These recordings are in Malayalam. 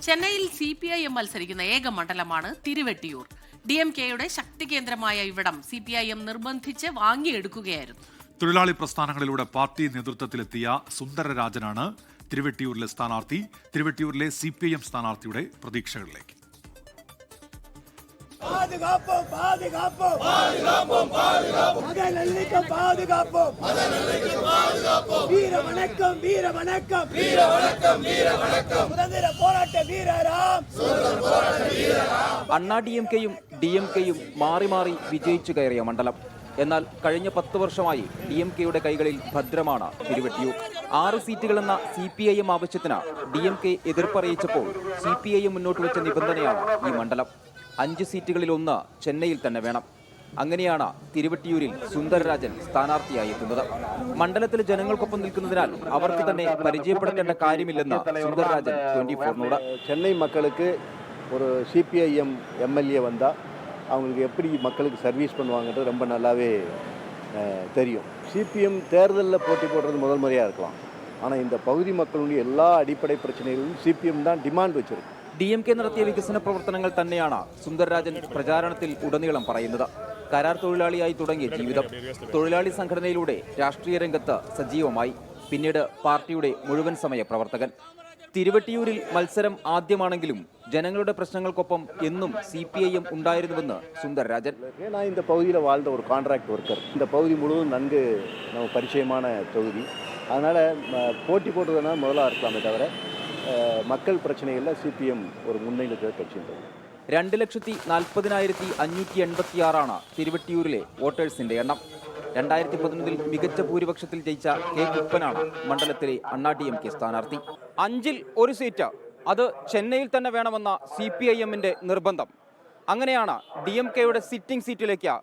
ചെന്നൈയിൽ CPIM മത്സരിക്കുന്ന ഏക മണ്ഡലമാണ് തിരുവെട്ടിയൂർ. DMKയുടെ ശക്തി കേന്ദ്രമായ ഇവിടം CPIM നിർബന്ധിച്ച് വാങ്ങിയെടുക്കുകയായിരുന്നു. തൊഴിലാളി പ്രസ്ഥാനങ്ങളിലൂടെ പാർട്ടി നേതൃത്വത്തിലെത്തിയ സുന്ദരരാജനാണ് തിരുവെട്ടിയൂരിലെ സ്ഥാനാർത്ഥി. തിരുവെട്ടിയൂരിലെ CPIM സ്ഥാനാർത്ഥിയുടെ പ്രതീക്ഷകളിലേക്ക്. അണ്ണാ DMKയും DMKയും മാറി മാറി വിജയിച്ചു കയറിയ മണ്ഡലം. എന്നാൽ കഴിഞ്ഞ 10 വർഷമായി DMKയുടെ കൈകളിൽ ഭദ്രമാണ് തിരുവെട്ടിയൂർ. 6 സീറ്റുകളെന്ന CPIM ആവശ്യത്തിന് DMK എതിർപ്പറിയിച്ചപ്പോൾ CPIM മുന്നോട്ട് വെച്ച നിബന്ധനയാണ് ഈ മണ്ഡലം. 5 സീറ്റുകളിൽ 1 ചെന്നൈയിൽ തന്നെ വേണം. അങ്ങനെയാണ് തിരുവെട്ടിയൂരിൽ സുന്ദരരാജൻ സ്ഥാനാർത്ഥിയായി എത്തുന്നത്. മണ്ഡലത്തിലെ ജനങ്ങൾക്കൊപ്പം നിൽക്കുന്നതിനാൽ അവർക്ക് തന്നെ പരിചയപ്പെടുത്തേണ്ട കാര്യമില്ലെന്ന് സുന്ദരരാജൻ 24നോട്. சென்னை மக்களுக்கு ஒரு CPIM MLA வந்தால் அவங்களுக்கு எப்படி மக்களுக்கு சர்வீஸ் பண்ணுவாங்கன்றது ரொம்ப நல்லாவே தெரியும். CPM தேர்தலில் போட்டி போடுறது முதல் முறையாக இருக்கலாம். ஆனால் இந்த பகுதி மக்களுடைய எல்லா அடிப்படை பிரச்சனைகளும் CPM தான் டிமாண்ட் வச்சிருக்கு. DMK നടത്തിയ വികസന പ്രവർത്തനങ്ങൾ തന്നെയാണ് സുന്ദരരാജൻ പ്രചാരണത്തിൽ ഉടനീളം പറയുന്നത്. കരാർ തൊഴിലാളിയായി തുടങ്ങിയ ജീവിതം, തൊഴിലാളി സംഘടനയിലൂടെ രാഷ്ട്രീയ രംഗത്ത് സജീവമായി, പിന്നീട് പാർട്ടിയുടെ മുഴുവൻ സമയ പ്രവർത്തകൻ. തിരുവെട്ടിയൂരിൽ മത്സരം ആദ്യമാണെങ്കിലും ജനങ്ങളുടെ പ്രശ്നങ്ങൾക്കൊപ്പം എന്നും CPIM ഉണ്ടായിരുന്നുവെന്ന് സുന്ദരരാജൻ. நான் இந்த பகுதியில் வாழ்ந்த ஒரு கான்ட்ராக்ட் ஒர்க்கர். இந்த பகுதி முழுவதும் நன்கு நம்ம பரிச்சயமான தொகுதி. அதனால் போட்டி போடுறதுனா முதலாக இருக்கலாமே தவிர மக்கள் பிரச்சனைகளில் CPM ஒரு முன்னெடுக்கிற கட்சின்றது. 2,40,586 തിരുവെട്ടിയൂരിലെ വോട്ടേഴ്സിന്റെ എണ്ണം. 2011 മികച്ച ഭൂരിപക്ഷത്തിൽ ജയിച്ച K. കുപ്പനാണ് മണ്ഡലത്തിലെ അണ്ണാ DMK സ്ഥാനാർത്ഥി. 5-ൽ 1 സീറ്റ് അത് ചെന്നൈയിൽ തന്നെ വേണമെന്ന CPIMന്റെ നിർബന്ധം. അങ്ങനെയാണ് DMKയുടെ സിറ്റിംഗ് സീറ്റിലേക്ക്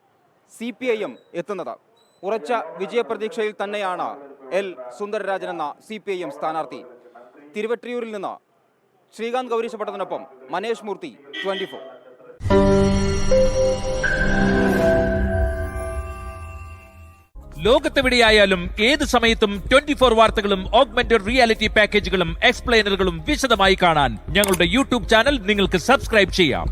CPIM എത്തുന്നത്. ഉറച്ച വിജയപ്രതീക്ഷയിൽ തന്നെയാണ് L. സുന്ദരരാജൻ എന്ന CPIM സ്ഥാനാർത്ഥി. തിരുവെട്ടിയൂരിൽ നിന്ന് ശ്രീകാന്ത് ഗൗരീശപട്ടത്തിനൊപ്പം മനേഷ് മൂർത്തി, 24. ലോകത്തെവിടെയായാലും ഏത് സമയത്തും 24 വാർത്തകളും ഓഗ്മെന്റഡ് റിയാലിറ്റി പാക്കേജുകളും എക്സ്പ്ലെയിനറുകളും വിശദമായി കാണാൻ ഞങ്ങളുടെ YouTube ചാനൽ നിങ്ങൾക്ക് സബ്സ്ക്രൈബ് ചെയ്യാം.